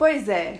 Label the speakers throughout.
Speaker 1: Pois é.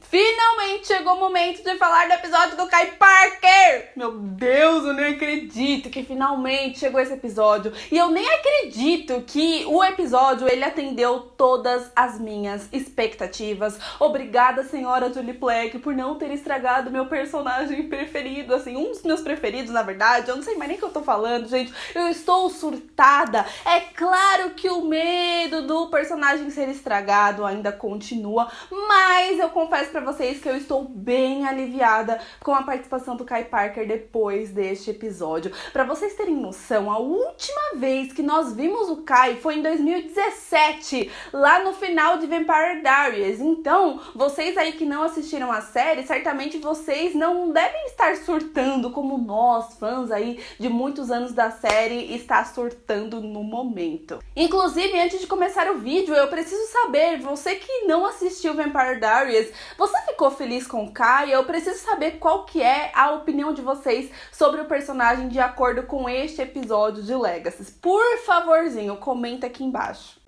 Speaker 1: Finalmente chegou o momento de falar do episódio do Kai Parker! Meu Deus, eu nem acredito que finalmente chegou esse episódio. E eu nem acredito que o episódio, ele atendeu todas as minhas expectativas. Obrigada, senhora Julie Plec, por não ter estragado meu personagem preferido. Assim, um dos meus preferidos, na verdade. Eu não sei mais nem o que eu tô falando, gente. Eu estou surtada. É claro que o medo do personagem ser estragado ainda continua. Mas eu confesso pra vocês que eu estou bem aliviada com a participação do Kai Parker depois deste episódio. Pra vocês terem noção, a última vez que nós vimos o Kai foi em 2017, lá no final de Vampire Diaries. Então, vocês aí que não assistiram a série, certamente vocês não devem estar surtando como nós, fãs aí de muitos anos da série, está surtando no momento. Inclusive, antes de começar o vídeo, eu preciso saber, você que não assistiu Vampire Diaries, você ficou feliz com o Kai? Eu preciso saber qual que é a opinião de vocês sobre o personagem de acordo com este episódio de Legacy. Por favorzinho, comenta aqui embaixo.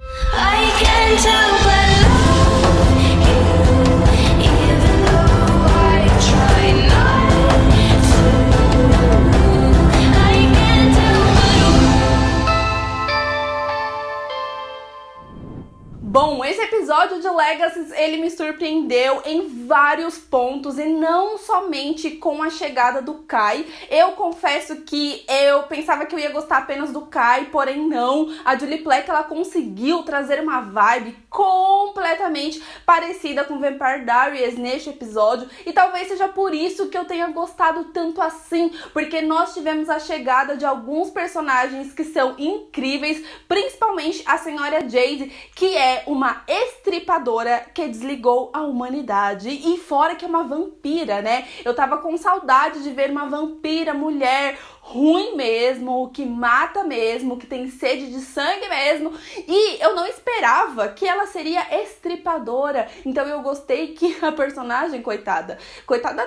Speaker 1: Bom, esse episódio de Legacy, ele me surpreendeu em vários pontos e não somente com a chegada do Kai. Eu confesso que eu pensava que eu ia gostar apenas do Kai, porém não. A Julie Plec, ela conseguiu trazer uma vibe completamente parecida com Vampire Diaries neste episódio e talvez seja por isso que eu tenha gostado tanto assim, porque nós tivemos a chegada de alguns personagens que são incríveis, principalmente a senhora Jade, que é uma estripadora que desligou a humanidade e fora que é uma vampira, né? Eu tava com saudade de ver uma vampira mulher ruim mesmo, que mata mesmo, que tem sede de sangue mesmo, e eu não esperava que ela seria estripadora. Então eu gostei que a personagem, coitada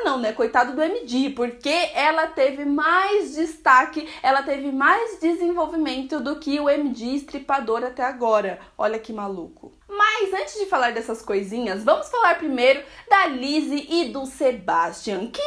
Speaker 1: não, né? Coitado do MD, porque ela teve mais destaque, ela teve mais desenvolvimento do que o MD estripador até agora. Olha que maluco. Mas antes de falar dessas coisinhas, vamos falar primeiro da Lizzie e do Sebastian, que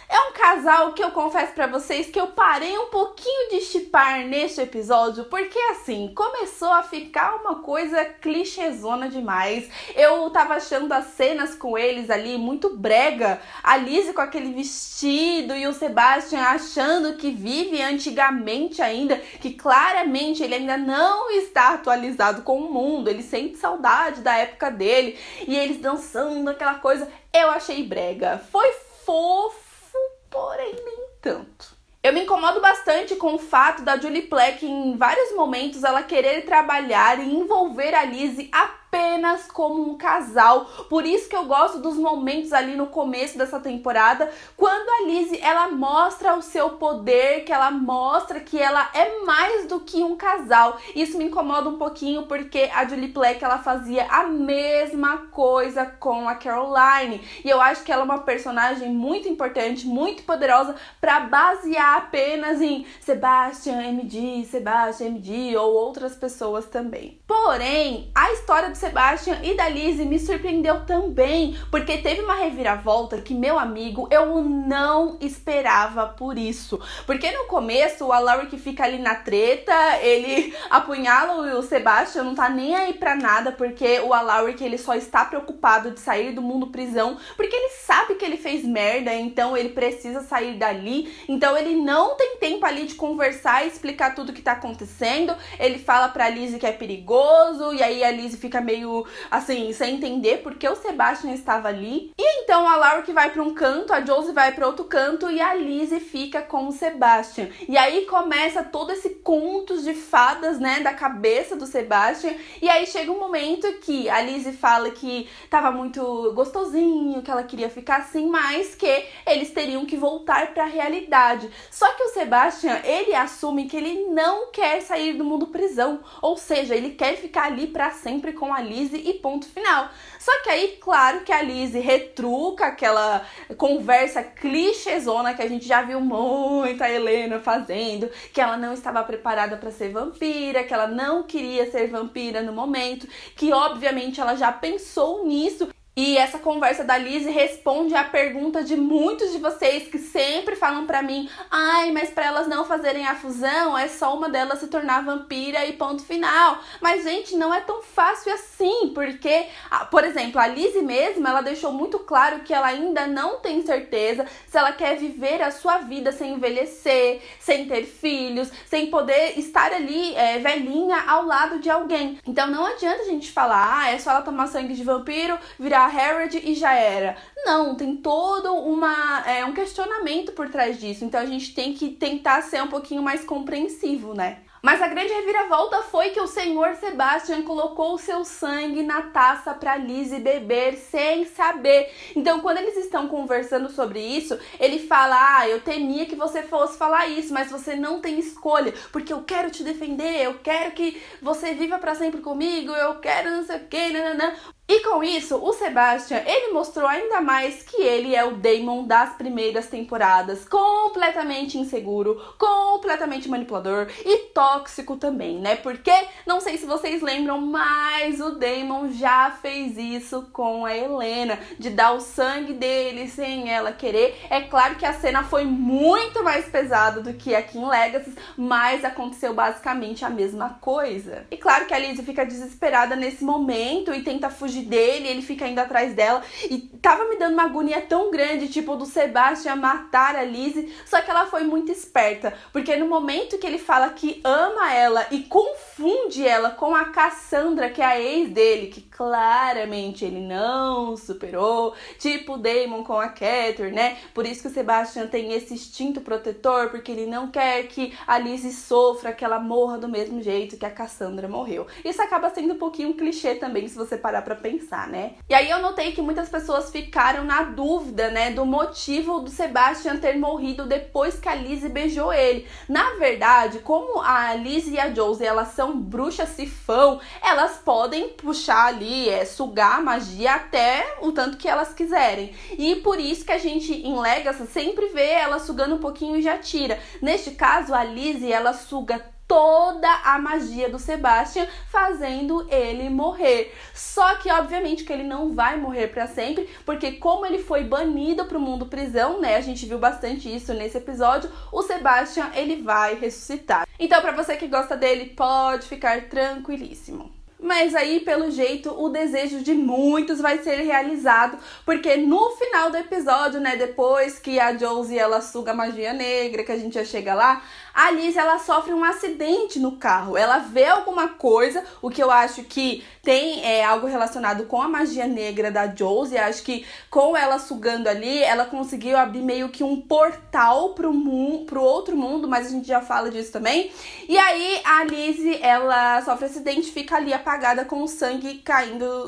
Speaker 1: é um casal que eu confesso pra vocês que eu parei um pouquinho de shippar neste episódio, porque assim, começou a ficar uma coisa clichêzona demais. Eu tava achando as cenas com eles ali muito brega, a Lizzie com aquele vestido e o Sebastian achando que vive antigamente ainda, que claramente ele ainda não está atualizado com o mundo, ele sente saudade da época dele, e eles dançando aquela coisa. Eu achei brega, foi fofo, porém nem tanto. Eu me incomodo bastante com o fato da Julie Plec em vários momentos ela querer trabalhar e envolver a Lizzie apenas como um casal. Por isso que eu gosto dos momentos ali no começo dessa temporada, quando a Lizzie, ela mostra o seu poder, que ela mostra que ela é mais do que um casal. Isso me incomoda um pouquinho porque a Julie Plec, ela fazia a mesma coisa com a Caroline. E eu acho que ela é uma personagem muito importante, muito poderosa para basear apenas em Sebastian MD ou outras pessoas também. Porém, a história do Sebastian e da Lizzie me surpreendeu também, porque teve uma reviravolta que, meu amigo, eu não esperava por isso. Porque no começo, o Alaric fica ali na treta, ele apunhala o Sebastian, não tá nem aí pra nada, porque o Alaric, ele só está preocupado de sair do mundo prisão, porque ele sabe que ele fez merda, então ele precisa sair dali, então ele não tem tempo ali de conversar e explicar tudo que tá acontecendo. Ele fala pra Lizzie que é perigoso, e aí a Lizzie fica meio assim, sem entender porque o Sebastian estava ali. E então a Alaric vai pra um canto, a Josie vai pra outro canto e a Lizzie fica com o Sebastian. E aí começa todo esse contos de fadas, né, da cabeça do Sebastian. E aí chega um momento que a Lizzie fala que tava muito gostosinho, que ela queria ficar assim, mas que eles teriam que voltar pra realidade. Só que o Sebastian, ele assume que ele não quer sair do mundo prisão, ou seja, ele quer ficar ali pra sempre com a Lizzie e ponto final. Só que aí, claro que a Lizzie retruca aquela conversa clichêzona que a gente já viu muito a Helena fazendo, que ela não estava preparada para ser vampira, que ela não queria ser vampira no momento, que obviamente ela já pensou nisso. E essa conversa da Lizzie responde à pergunta de muitos de vocês que sempre falam pra mim: ai, mas pra elas não fazerem a fusão, é só uma delas se tornar vampira e ponto final. Mas, gente, não é tão fácil assim, porque, por exemplo, a Lizzie mesma, ela deixou muito claro que ela ainda não tem certeza se ela quer viver a sua vida sem envelhecer, sem ter filhos, sem poder estar ali velhinha ao lado de alguém. Então não adianta a gente falar: é só ela tomar sangue de vampiro, virar Harrod e já era. Não, tem todo um questionamento por trás disso. Então a gente tem que tentar ser um pouquinho mais compreensivo, né? Mas a grande reviravolta foi que o Senhor Sebastian colocou o seu sangue na taça para Lizzie beber sem saber. Então, quando eles estão conversando sobre isso, ele fala: ah, eu temia que você fosse falar isso, mas você não tem escolha, porque eu quero te defender, eu quero que você viva para sempre comigo, eu quero não sei o que, nananã. E com isso, o Sebastian, ele mostrou ainda mais que ele é o Daemon das primeiras temporadas, completamente inseguro, completamente manipulador e tóxico também, né? Porque, não sei se vocês lembram, mas o Daemon já fez isso com a Helena, de dar o sangue dele sem ela querer. É claro que a cena foi muito mais pesada do que aqui em Legacy, mas aconteceu basicamente a mesma coisa. E claro que a Lizzie fica desesperada nesse momento e tenta fugir dele, ele fica indo atrás dela, e tava me dando uma agonia tão grande, tipo, do Sebastian matar a Lizzie, só que ela foi muito esperta, porque no momento que ele fala que ama ela e confunde ela com a Cassandra, que é a ex dele, que claramente ele não superou, tipo o Daemon com a Catherine, né? Por isso que o Sebastian tem esse instinto protetor, porque ele não quer que a Lizzie sofra, que ela morra do mesmo jeito que a Cassandra morreu. Isso acaba sendo um pouquinho um clichê também, se você parar pra pensar, né? E aí eu notei que muitas pessoas ficaram na dúvida, né, do motivo do Sebastian ter morrido depois que a Lizzie beijou ele. Na verdade, como a Lizzie e a Josie, elas são bruxas sifão, elas podem puxar ali, sugar a magia até o tanto que elas quiserem. E por isso que a gente, em Legacy, sempre vê ela sugando um pouquinho e já tira. Neste caso, a Lizzie, ela suga toda a magia do Sebastian, fazendo ele morrer. Só que, obviamente, que ele não vai morrer pra sempre, porque como ele foi banido pro mundo prisão, né, a gente viu bastante isso nesse episódio, o Sebastian, ele vai ressuscitar. Então, pra você que gosta dele, pode ficar tranquilíssimo. Mas aí, pelo jeito, o desejo de muitos vai ser realizado, porque no final do episódio, né, depois que a Josie, ela suga a magia negra, que a gente já chega lá, a Lizzie, ela sofre um acidente no carro. Ela vê alguma coisa, o que eu acho que tem algo relacionado com a magia negra da Josie. Acho que com ela sugando ali, ela conseguiu abrir meio que um portal pro outro mundo, mas a gente já fala disso também. E aí, a Lizzie, ela sofre acidente e fica ali apagada com o sangue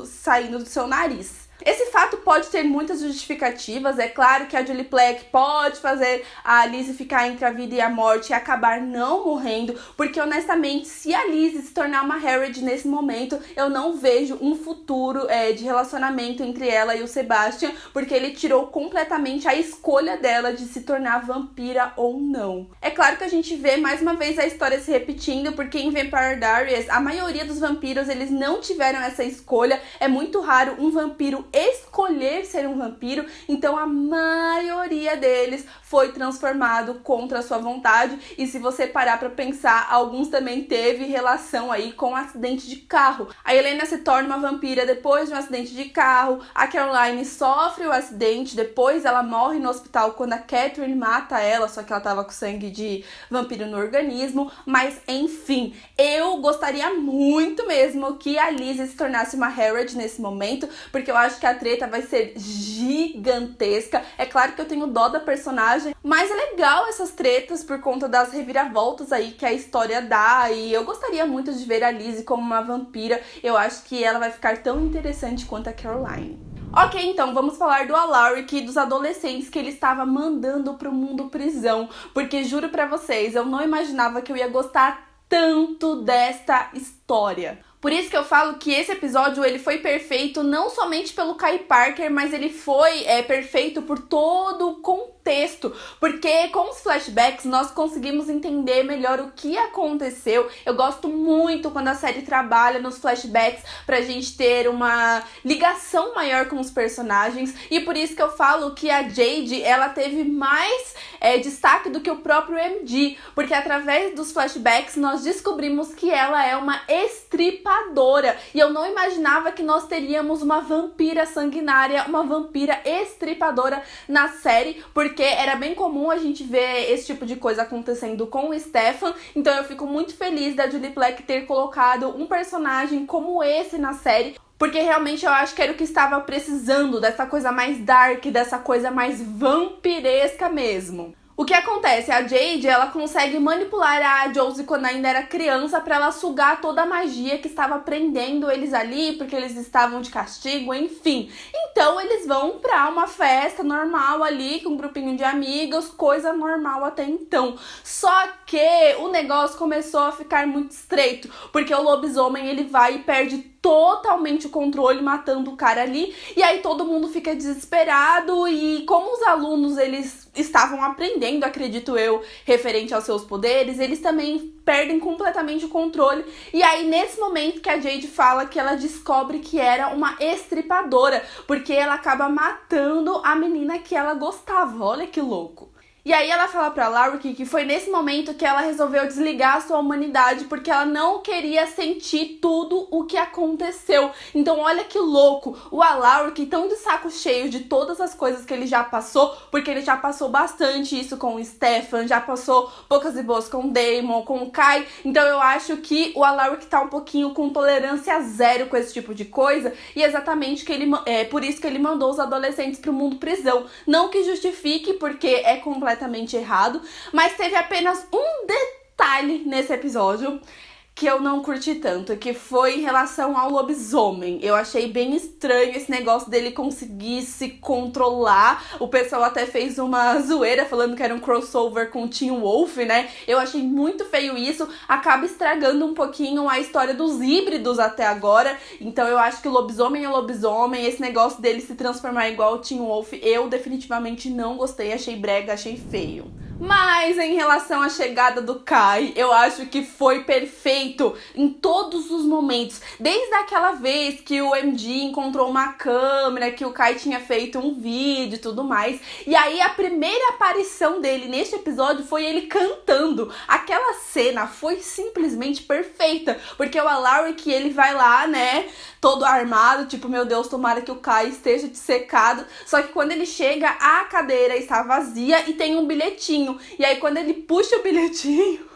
Speaker 1: saindo do seu nariz. Esse fato pode ter muitas justificativas. É claro que a Julie Plec pode fazer a Lizzie ficar entre a vida e a morte e acabar não morrendo, porque honestamente, se a Lizzie se tornar uma Harrod nesse momento, eu não vejo um futuro de relacionamento entre ela e o Sebastian, porque ele tirou completamente a escolha dela de se tornar vampira ou não. É claro que a gente vê mais uma vez a história se repetindo, porque em Vampire Diaries, a maioria dos vampiros, eles não tiveram essa escolha. É muito raro um vampiro escolher ser um vampiro, então a maioria deles foi transformado contra a sua vontade. E se você parar pra pensar, alguns também teve relação aí com um acidente de carro. A Helena se torna uma vampira depois de um acidente de carro, a Caroline sofre o acidente, depois ela morre no hospital quando a Catherine mata ela, só que ela tava com sangue de vampiro no organismo. Mas enfim, eu gostaria muito mesmo que a Lizzie se tornasse uma Harrod nesse momento, porque eu acho que a treta vai ser gigantesca. É claro que eu tenho dó da personagem, mas é legal essas tretas por conta das reviravoltas aí que a história dá, e eu gostaria muito de ver a Lizzie como uma vampira. Eu acho que ela vai ficar tão interessante quanto a Caroline. Ok, então vamos falar do Alaric e dos adolescentes que ele estava mandando pro mundo prisão, porque juro pra vocês, eu não imaginava que eu ia gostar tanto desta história. Por isso que eu falo que esse episódio ele foi perfeito não somente pelo Kai Parker, mas ele foi perfeito por todo o contexto, porque com os flashbacks nós conseguimos entender melhor o que aconteceu. Eu gosto muito quando a série trabalha nos flashbacks pra gente ter uma ligação maior com os personagens, e por isso que eu falo que a Jade, ela teve mais destaque do que o próprio MD, porque através dos flashbacks nós descobrimos que ela é uma estripadora, e eu não imaginava que nós teríamos uma vampira sanguinária, uma vampira estripadora na série, porque era bem comum a gente ver esse tipo de coisa acontecendo com o Stefan. Então eu fico muito feliz da Julie Plec ter colocado um personagem como esse na série, porque realmente eu acho que era o que estava precisando, dessa coisa mais dark, dessa coisa mais vampiresca mesmo. O que acontece? A Jade, ela consegue manipular a Josie quando ainda era criança pra ela sugar toda a magia que estava prendendo eles ali, porque eles estavam de castigo, enfim. Então eles vão pra uma festa normal ali, com um grupinho de amigos, coisa normal até então. Só que o negócio começou a ficar muito estreito, porque o lobisomem, ele vai e perde totalmente o controle, matando o cara ali, e aí todo mundo fica desesperado, e como os alunos, eles estavam aprendendo, acredito eu, referente aos seus poderes, eles também perdem completamente o controle, e aí nesse momento que a Jade fala que ela descobre que era uma estripadora, porque ela acaba matando a menina que ela gostava, olha que louco. E aí ela fala pra Alaric que foi nesse momento que ela resolveu desligar a sua humanidade, porque ela não queria sentir tudo o que aconteceu. Então olha que louco, o Alaric tão de saco cheio de todas as coisas que ele já passou, porque ele já passou bastante isso com o Stefan, já passou poucas e boas com o Damon, com o Kai. Então eu acho que o Alaric tá um pouquinho com tolerância zero com esse tipo de coisa, e exatamente que ele, por isso que ele mandou os adolescentes pro mundo prisão. Não que justifique, porque é completamente errado, mas teve apenas um detalhe nesse episódio que eu não curti tanto, que foi em relação ao lobisomem. Eu achei bem estranho esse negócio dele conseguir se controlar. O pessoal até fez uma zoeira falando que era um crossover com o Teen Wolf, né? Eu achei muito feio isso. Acaba estragando um pouquinho a história dos híbridos até agora. Então eu acho que o lobisomem é lobisomem. Esse negócio dele se transformar igual o Teen Wolf, eu definitivamente não gostei. Achei brega, achei feio. Mas em relação à chegada do Kai, eu acho que foi perfeito em todos os momentos. Desde aquela vez que o MD encontrou uma câmera, que o Kai tinha feito um vídeo e tudo mais. E aí a primeira aparição dele neste episódio foi ele cantando. Aquela cena foi simplesmente perfeita, porque o Alaric, ele vai lá, né, todo armado, tipo, meu Deus, tomara que o Kai esteja dissecado. Só que quando ele chega, a cadeira está vazia e tem um bilhetinho. E aí quando ele puxa o bilhetinho,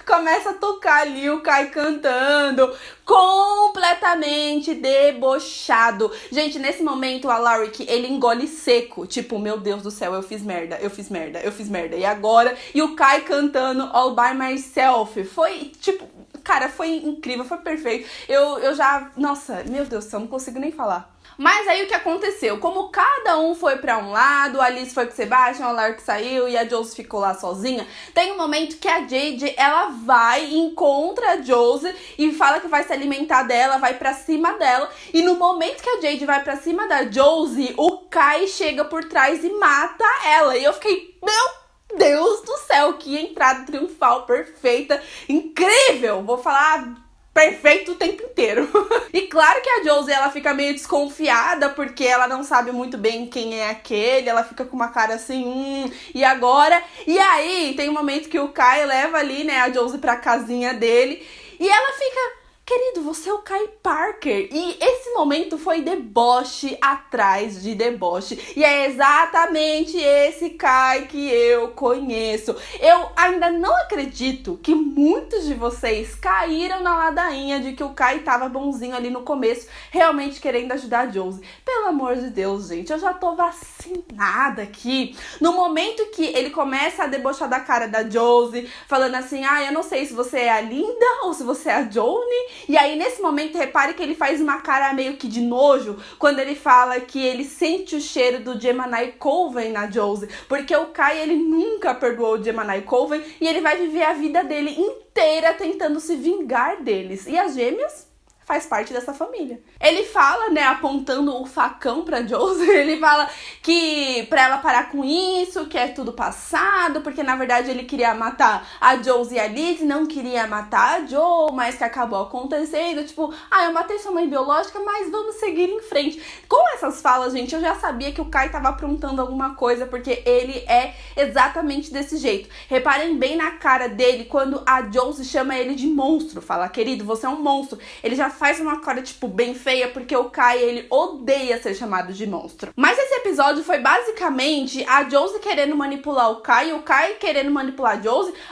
Speaker 1: começa a tocar ali o Kai cantando, completamente debochado. Gente, nesse momento o Alaric, ele engole seco, tipo, meu Deus do céu, eu fiz merda, eu fiz merda, eu fiz merda. E agora? E o Kai cantando All By Myself, foi tipo, cara, foi incrível, foi perfeito. Eu já, nossa, meu Deus do céu, não consigo nem falar. Mas aí o que aconteceu? Como cada um foi pra um lado, a Alice foi com o Sebastian, o Alaric saiu e a Josie ficou lá sozinha, tem um momento que a Jade, ela vai e encontra a Josie e fala que vai se alimentar dela, vai pra cima dela, e no momento que a Jade vai pra cima da Josie, o Kai chega por trás e mata ela, e eu fiquei, meu Deus do céu, que entrada triunfal, perfeita, incrível, vou falar perfeito o tempo inteiro. E claro que a Josie, ela fica meio desconfiada, porque ela não sabe muito bem quem é aquele, ela fica com uma cara assim, e agora? E aí, tem um momento que o Kai leva ali, né, a Josie pra casinha dele, e ela fica, querido, você é o Kai Parker. E esse momento foi deboche atrás de deboche. E é exatamente esse Kai que eu conheço. Eu ainda não acredito que muitos de vocês caíram na ladainha de que o Kai tava bonzinho ali no começo, realmente querendo ajudar a Josie. Pelo amor de Deus, gente, eu já tô vacinada aqui. No momento que ele começa a debochar da cara da Josie, falando assim, eu não sei se você é a Linda ou se você é a Joanie. E aí, nesse momento, repare que ele faz uma cara meio que de nojo quando ele fala que ele sente o cheiro do Gemini Coven na Josie. Porque o Kai, ele nunca perdoou o Gemini Coven e ele vai viver a vida dele inteira tentando se vingar deles. E as gêmeas faz parte dessa família. Ele fala, né, apontando o facão pra Josie, ele fala que pra ela parar com isso, que é tudo passado, porque na verdade ele queria matar a Josie e a Liz, não queria matar a Jo, mas que acabou acontecendo, tipo, eu matei sua mãe biológica, mas vamos seguir em frente. Com essas falas, gente, eu já sabia que o Kai tava aprontando alguma coisa, porque ele é exatamente desse jeito. Reparem bem na cara dele quando a Josie chama ele de monstro, fala, querido, você é um monstro. Ele já faz uma cara, tipo, bem feia, porque o Kai, ele odeia ser chamado de monstro. Mas esse episódio foi basicamente a Josie querendo manipular o Kai querendo manipular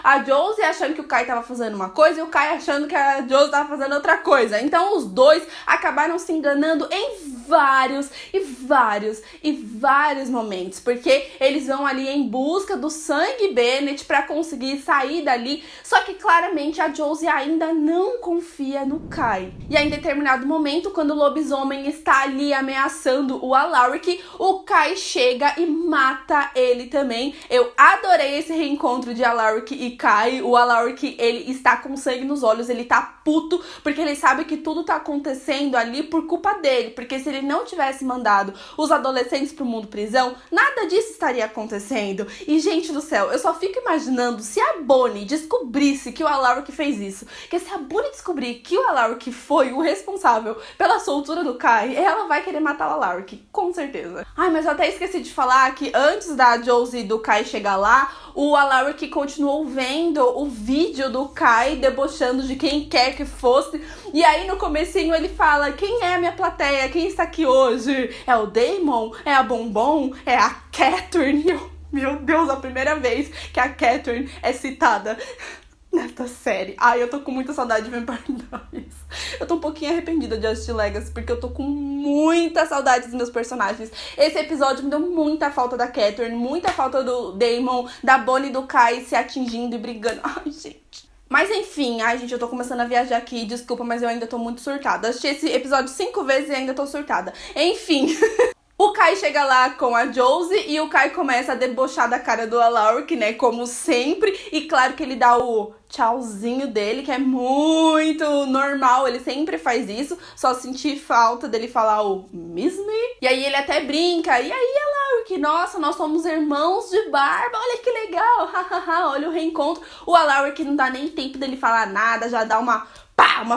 Speaker 1: a Josie achando que o Kai tava fazendo uma coisa e o Kai achando que a Josie tava fazendo outra coisa. Então os dois acabaram se enganando em vários momentos, porque eles vão ali em busca do sangue Bennett pra conseguir sair dali, só que claramente a Josie ainda não confia no Kai. E aí, em determinado momento, quando o lobisomem está ali ameaçando o Alaric, o Kai chega e mata ele também. Eu adorei esse reencontro de Alaric e Kai. O Alaric, ele está com sangue nos olhos, ele tá puto, porque ele sabe que tudo tá acontecendo ali por culpa dele, porque se ele não tivesse mandado os adolescentes pro mundo prisão, nada disso estaria acontecendo. E, gente do céu, eu só fico imaginando se a Bonnie descobrisse que o Alaric fez isso, que se a Bonnie descobrir que o Alaric foi o responsável pela soltura do Kai, ela vai querer matar o Alaric, com certeza. Mas eu até esqueci de falar que antes da Josie e do Kai chegar lá, o Alaric continuou vendo o vídeo do Kai debochando de quem quer que fosse. E aí no comecinho ele fala, quem é a minha plateia? Quem está aqui hoje? É o Damon? É a Bombom? É a Catherine? Meu Deus, a primeira vez que a Catherine é citada nesta série. Eu tô com muita saudade de Vampire Diaries. Eu tô um pouquinho arrependida de assistir Legacy, porque eu tô com muita saudade dos meus personagens. Esse episódio me deu muita falta da Catherine, muita falta do Damon, da Bonnie e do Kai se atingindo e brigando. Gente. Mas enfim, gente, eu tô começando a viajar aqui, desculpa, mas eu ainda tô muito surtada. Assisti esse episódio 5 vezes e ainda tô surtada. Enfim... O Kai chega lá com a Josie e o Kai começa a debochar da cara do Alaric, né, como sempre. E claro que ele dá o tchauzinho dele, que é muito normal, ele sempre faz isso. Só senti falta dele falar o Miss Me. E aí ele até brinca, e aí Alaric, nossa, nós somos irmãos de barba, olha que legal, olha o reencontro. O Alaric não dá nem tempo dele falar nada, já dá uma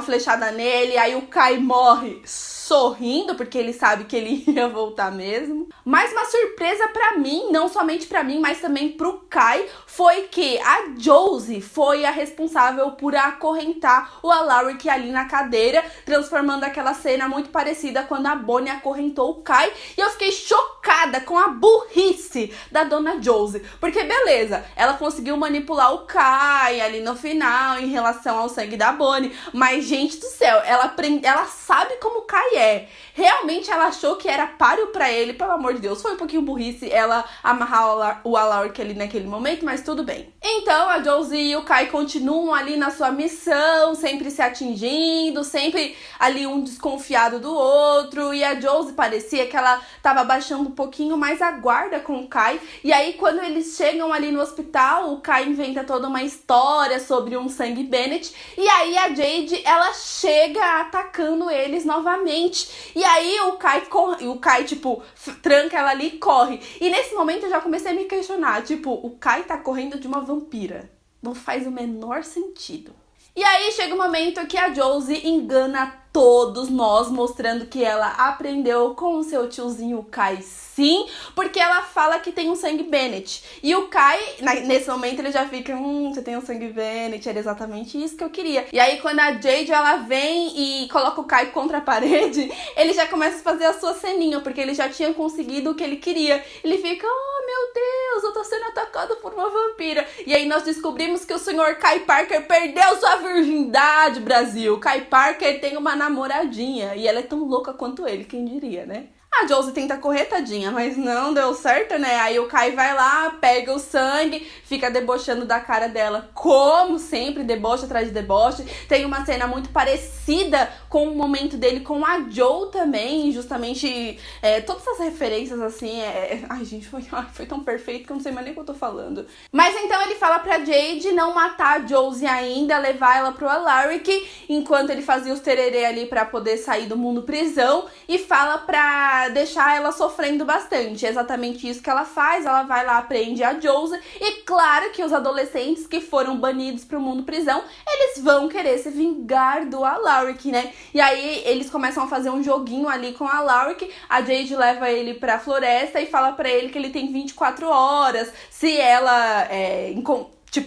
Speaker 1: flechada nele, aí o Kai morre sorrindo, porque ele sabe que ele ia voltar mesmo. Mas uma surpresa pra mim, não somente pra mim, mas também pro Kai, foi que a Josie foi a responsável por acorrentar o Alaric ali na cadeira, transformando aquela cena muito parecida quando a Bonnie acorrentou o Kai. E eu fiquei chocada com a burrice da dona Josie, porque beleza, ela conseguiu manipular o Kai ali no final em relação ao sangue da Bonnie, mas gente do céu, ela sabe como o Kai é. Realmente ela achou que era páreo pra ele, pelo amor de Deus. Foi um pouquinho burrice ela amarrar o Alaric ali naquele momento, mas tudo bem. Então a Josie e o Kai continuam ali na sua missão, sempre se atingindo, sempre ali um desconfiado do outro. E a Josie parecia que ela tava baixando um pouquinho mais a guarda com o Kai. E aí quando eles chegam ali no hospital, o Kai inventa toda uma história sobre um sangue Bennett. E aí a Jade, ela chega atacando eles novamente. E aí o Kai, tipo, tranca ela ali e corre. E nesse momento eu já comecei a me questionar, tipo, o Kai tá correndo de uma vampira. Não faz o menor sentido. E aí chega o momento que a Josie engana todos nós, mostrando que ela aprendeu com o seu tiozinho Kai, sim, porque ela fala que tem um sangue Bennett. E o Kai, nesse momento, ele já fica, você tem um sangue Bennett, era exatamente isso que eu queria. E aí, quando a Jade, ela vem e coloca o Kai contra a parede, ele já começa a fazer a sua ceninha, porque ele já tinha conseguido o que ele queria. Ele fica, oh, meu Deus, eu tô sendo atacado por uma vampira. E aí, nós descobrimos que o senhor Kai Parker perdeu sua virgindade, Brasil. Kai Parker tem uma namoradinha, e ela é tão louca quanto ele, quem diria, né? A Josie tenta correr, tadinha, mas não deu certo, né? Aí o Kai vai lá, pega o sangue, fica debochando da cara dela, como sempre, deboche atrás de deboche. Tem uma cena muito parecida com o momento dele com a Joe também, justamente todas essas referências assim, ai gente, foi tão perfeito que eu não sei mais nem o que eu tô falando. Mas então ele fala pra Jade não matar a Josie ainda, levar ela pro Alaric, enquanto ele fazia os tererê ali pra poder sair do mundo prisão, e fala pra deixar ela sofrendo bastante. É exatamente isso que ela faz, ela vai lá, prende a Josie, e claro que os adolescentes que foram banidos pro mundo prisão, eles vão querer se vingar do Alaric, né? E aí eles começam a fazer um joguinho ali com a Alaric, a Jade leva ele pra floresta e fala pra ele que ele tem 24 horas, se ela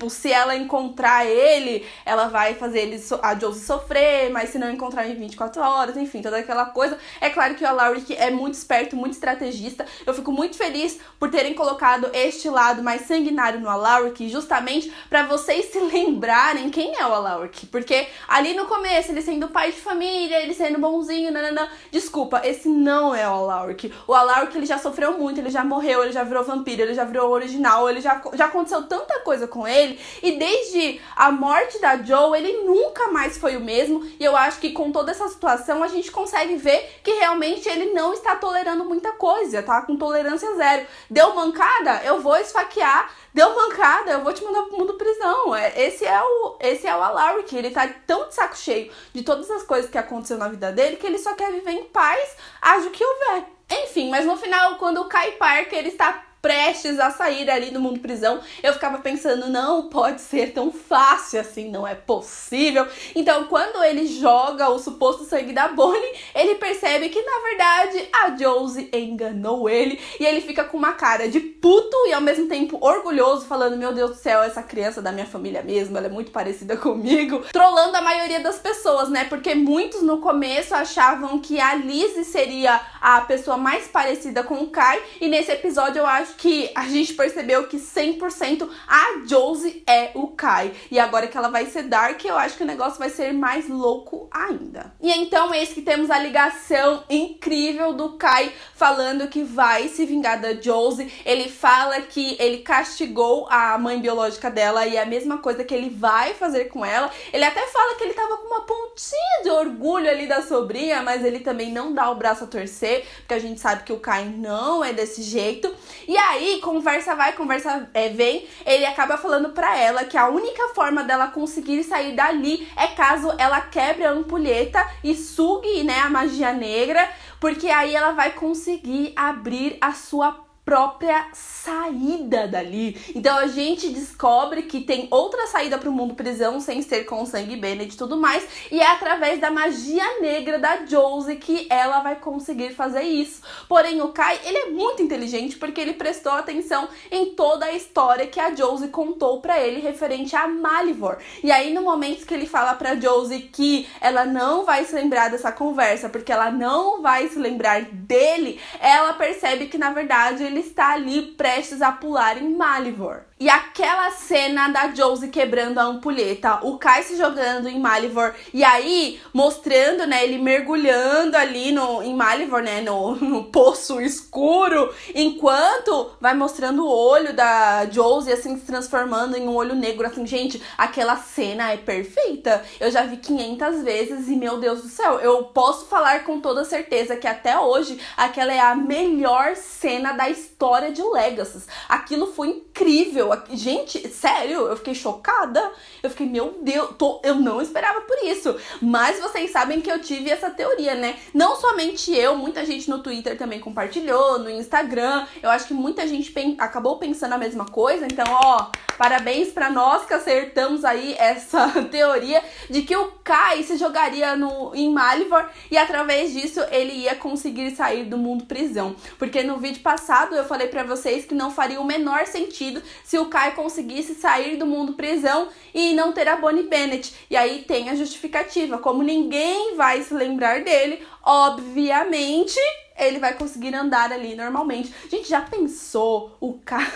Speaker 1: se ela encontrar ele, ela vai fazer a Josie sofrer, mas se não encontrar em 24 horas, enfim, toda aquela coisa. É claro que o Alaric é muito esperto, muito estrategista. Eu fico muito feliz por terem colocado este lado mais sanguinário no Alaric, justamente pra vocês se lembrarem quem é o Alaric. Porque ali no começo, ele sendo pai de família, ele sendo bonzinho, nananã. Desculpa, esse não é o Alaric. O Alaric, ele já sofreu muito, ele já morreu, ele já virou vampiro, ele já virou original, ele já aconteceu tanta coisa com ele. E desde a morte da Joe, ele nunca mais foi o mesmo. E eu acho que com toda essa situação a gente consegue ver que realmente ele não está tolerando muita coisa, tá? Com tolerância zero. Deu mancada? Eu vou esfaquear. Deu mancada? Eu vou te mandar pro mundo prisão. Esse é o Alaric. Ele tá tão de saco cheio de todas as coisas que aconteceu na vida dele que ele só quer viver em paz, haja o que houver. Enfim, mas no final, quando o Kai Parker está prestes a sair ali do mundo prisão, eu ficava pensando, não pode ser tão fácil assim, não é possível. Então, quando ele joga o suposto sangue da Bonnie, ele percebe que, na verdade, a Josie enganou ele, e ele fica com uma cara de puto e, ao mesmo tempo, orgulhoso, falando, meu Deus do céu, essa criança é da minha família mesmo, ela é muito parecida comigo, trolando a maioria das pessoas, né, porque muitos no começo achavam que a Lizzie seria a pessoa mais parecida com o Kai, e nesse episódio eu acho que a gente percebeu que 100% a Josie é o Kai. E agora que ela vai ser Dark, eu acho que o negócio vai ser mais louco ainda. E então, eis que temos a ligação incrível do Kai falando que vai se vingar da Josie. Ele fala que ele castigou a mãe biológica dela e é a mesma coisa que ele vai fazer com ela. Ele até fala que ele tava com uma pontinha de orgulho ali da sobrinha, mas ele também não dá o braço a torcer, porque a gente sabe que o Kai não é desse jeito. E aí, conversa vai, conversa vem, ele acaba falando pra ela que a única forma dela conseguir sair dali é caso ela quebre a ampulheta e sugue, né, a magia negra, porque aí ela vai conseguir abrir a sua própria saída dali. Então a gente descobre que tem outra saída pro mundo prisão sem ser com o sangue Bennett e tudo mais, e é através da magia negra da Josie que ela vai conseguir fazer isso. Porém, o Kai, ele é muito inteligente porque ele prestou atenção em toda a história que a Josie contou pra ele referente a Malivor. E aí, no momento que ele fala pra Josie que ela não vai se lembrar dessa conversa, porque ela não vai se lembrar dele, ela percebe que, na verdade, ele está ali prestes a pular em Malivor. E aquela cena da Josie quebrando a ampulheta, o Kai se jogando em Malivor, e aí mostrando, né, ele mergulhando ali em Malivor, né, no poço escuro, enquanto vai mostrando o olho da Josie, assim, se transformando em um olho negro, assim, gente, aquela cena é perfeita. Eu já vi 500 vezes e, meu Deus do céu, eu posso falar com toda certeza que até hoje aquela é a melhor cena da história de Legacy. Aquilo foi incrível. Gente, sério, eu fiquei chocada. Eu fiquei, meu Deus, eu não esperava por isso. Mas vocês sabem que eu tive essa teoria, né? Não somente eu, muita gente no Twitter também compartilhou, no Instagram. Eu acho que muita gente acabou pensando a mesma coisa. Então, ó, parabéns pra nós que acertamos aí essa teoria de que o Kai se jogaria em Malivor e através disso ele ia conseguir sair do mundo prisão. Porque no vídeo passado eu falei pra vocês que não faria o menor sentido se o Kai conseguisse sair do mundo prisão e não ter a Bonnie Bennett. E aí tem a justificativa. Como ninguém vai se lembrar dele, obviamente ele vai conseguir andar ali normalmente. Gente, já pensou? O Kai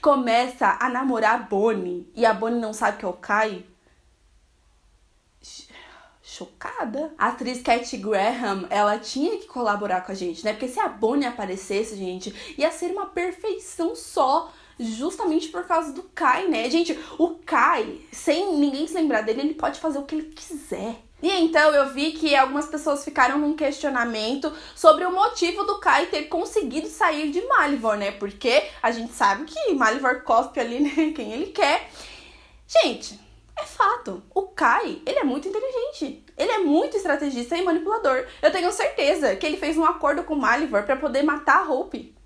Speaker 1: começa a namorar a Bonnie e a Bonnie não sabe que é o Kai? chocada. A atriz Cat Graham, ela tinha que colaborar com a gente, né? Porque se a Bonnie aparecesse, gente, ia ser uma perfeição só. Justamente por causa do Kai, né? Gente, o Kai, sem ninguém se lembrar dele, ele pode fazer o que ele quiser. E então eu vi que algumas pessoas ficaram num questionamento sobre o motivo do Kai ter conseguido sair de Malivor, né? Porque a gente sabe que Malivor cospe ali, né, quem ele quer. Gente, é fato. O Kai, ele é muito inteligente. Ele é muito estrategista e manipulador. Eu tenho certeza que ele fez um acordo com Malivor pra poder matar a Hope.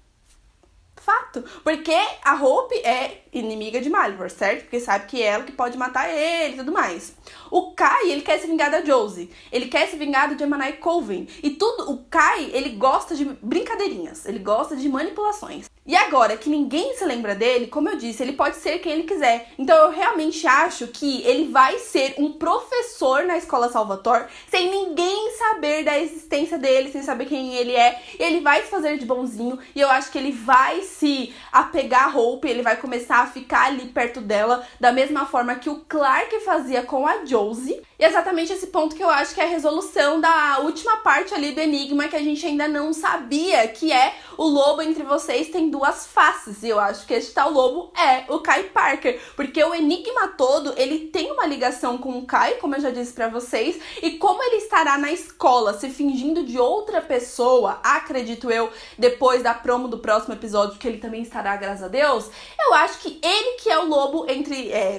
Speaker 1: Fato. Porque a Hope é inimiga de Malivor, certo? Porque sabe que é ela que pode matar ele e tudo mais. O Kai, ele quer se vingar da Josie. Ele quer se vingar do Gemini Coven. E tudo, o Kai, ele gosta de brincadeirinhas. Ele gosta de manipulações. E agora que ninguém se lembra dele, como eu disse, ele pode ser quem ele quiser. Então eu realmente acho que ele vai ser um professor na Escola Salvatore, sem ninguém saber da existência dele, sem saber quem ele é. Ele vai se fazer de bonzinho e eu acho que ele vai se apegar a Hope, ele vai começar a ficar ali perto dela, da mesma forma que o Clark fazia com a Josie. E exatamente esse ponto que eu acho que é a resolução da última parte ali do enigma, que a gente ainda não sabia, que é o lobo entre vocês tem duas faces. E eu acho que esse tal lobo é o Kai Parker, porque o enigma todo, ele tem uma ligação com o Kai, como eu já disse pra vocês, e como ele estará na escola se fingindo de outra pessoa, acredito eu, depois da promo do próximo episódio, que ele também estará, graças a Deus, eu acho que ele que é o lobo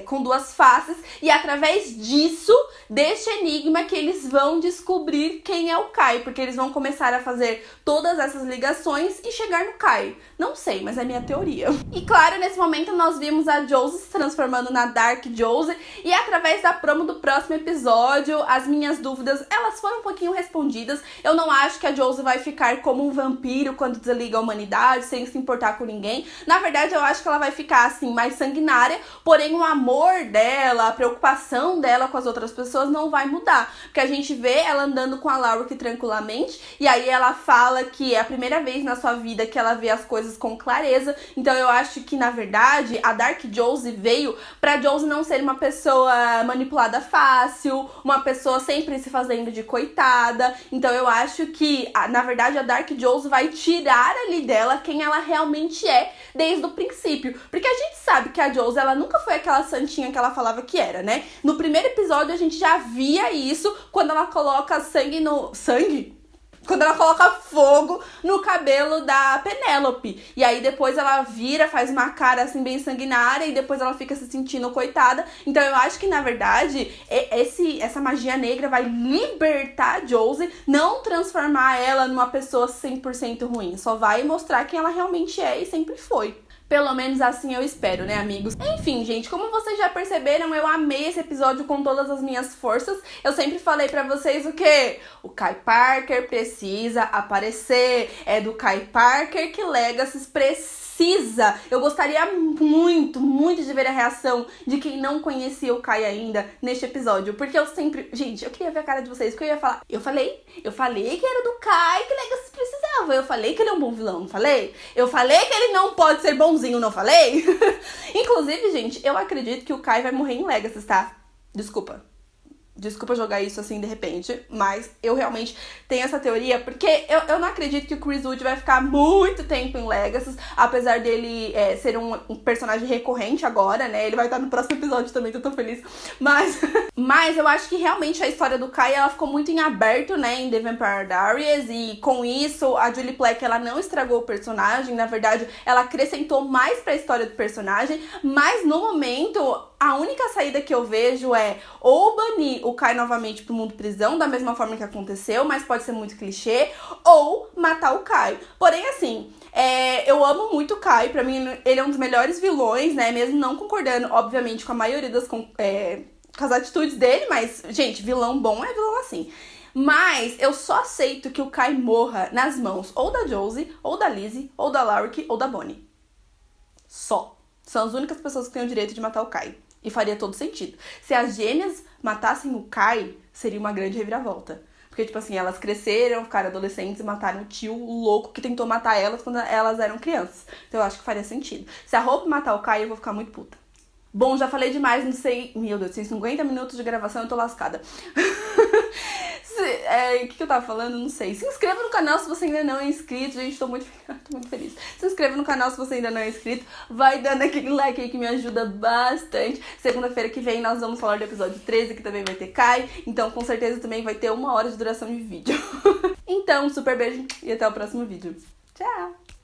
Speaker 1: com duas faces, e através disso, deste enigma, que eles vão descobrir quem é o Kai, porque eles vão começar a fazer todas essas ligações e chegar no Kai. Não sei, mas é minha teoria. E claro, nesse momento nós vimos a Josie se transformando na Dark Josie, e através da promo do próximo episódio, as minhas dúvidas, elas foram um pouquinho respondidas. Eu não acho que a Josie vai ficar como um vampiro quando desliga a humanidade, sem se importar com ninguém. Na verdade, eu acho que ela vai ficar assim, mais sanguinária, porém o amor dela, a preocupação dela com as outras pessoas não vai mudar, porque a gente vê ela andando com a Laura tranquilamente, e aí ela fala que é a primeira vez na sua vida que ela vê as coisas com clareza. Então eu acho que, na verdade, a Dark Josie veio pra Josie não ser uma pessoa manipulada fácil, uma pessoa sempre se fazendo de coitada. Então eu acho que, na verdade, a Dark Josie vai tirar ali dela quem ela realmente é desde o princípio, porque a gente sabe que a Josie, ela nunca foi aquela santinha que ela falava que era, né? No primeiro episódio a gente já via isso quando ela coloca quando ela coloca fogo no cabelo da Penélope. E aí depois ela vira, faz uma cara assim bem sanguinária, e depois ela fica se sentindo coitada. Então eu acho que, na verdade, essa magia negra vai libertar a Josie, não transformar ela numa pessoa 100% ruim. Só vai mostrar quem ela realmente é e sempre foi. Pelo menos assim eu espero, né, amigos? Enfim, gente, como vocês já perceberam, eu amei esse episódio com todas as minhas forças. Eu sempre falei pra vocês o quê? O Kai Parker precisa aparecer. É do Kai Parker que Legacy precisa. Eu gostaria muito, muito de ver a reação de quem não conhecia o Kai ainda neste episódio. Porque eu sempre... Gente, eu queria ver a cara de vocês, porque eu ia falar... Eu falei que era do Kai que Legacy precisava. Eu falei que ele é um bom vilão, não falei? Eu falei que ele não pode ser bonzinho, não falei? Inclusive, gente, eu acredito que o Kai vai morrer em Legacy, tá? Desculpa jogar isso assim de repente, mas eu realmente tenho essa teoria, porque eu não acredito que o Chris Wood vai ficar muito tempo em Legacy, apesar dele ser um personagem recorrente agora, né? Ele vai estar no próximo episódio também, que eu tô feliz. Mas eu acho que realmente a história do Kai, ela ficou muito em aberto, né? Em The Vampire Diaries, e com isso a Julie Plec, ela não estragou o personagem, na verdade, ela acrescentou mais pra história do personagem, mas no momento... A única saída que eu vejo é ou banir o Kai novamente pro mundo prisão, da mesma forma que aconteceu, mas pode ser muito clichê, ou matar o Kai. Porém, assim, eu amo muito o Kai, pra mim ele é um dos melhores vilões, né, mesmo não concordando, obviamente, com a maioria com as atitudes dele, mas, gente, vilão bom é vilão assim. Mas eu só aceito que o Kai morra nas mãos ou da Josie, ou da Lizzie, ou da Larrick, ou da Bonnie. Só. São as únicas pessoas que têm o direito de matar o Kai. E faria todo sentido. Se as gêmeas matassem o Kai, seria uma grande reviravolta. Porque, tipo assim, elas cresceram, ficaram adolescentes e mataram o tio louco que tentou matar elas quando elas eram crianças. Então eu acho que faria sentido. Se a Hope matar o Kai, eu vou ficar muito puta. Bom, já falei demais, não sei... Meu Deus, tem 50 minutos de gravação, eu tô lascada. O que eu tava falando? Não sei. Se inscreva no canal se você ainda não é inscrito. Gente, tô muito feliz. Se inscreva no canal se você ainda não é inscrito. Vai dando aquele like aí que me ajuda bastante. Segunda-feira que vem nós vamos falar do episódio 13, que também vai ter Kai. Então, com certeza também vai ter 1 hora de duração de vídeo. Então, super beijo e até o próximo vídeo. Tchau!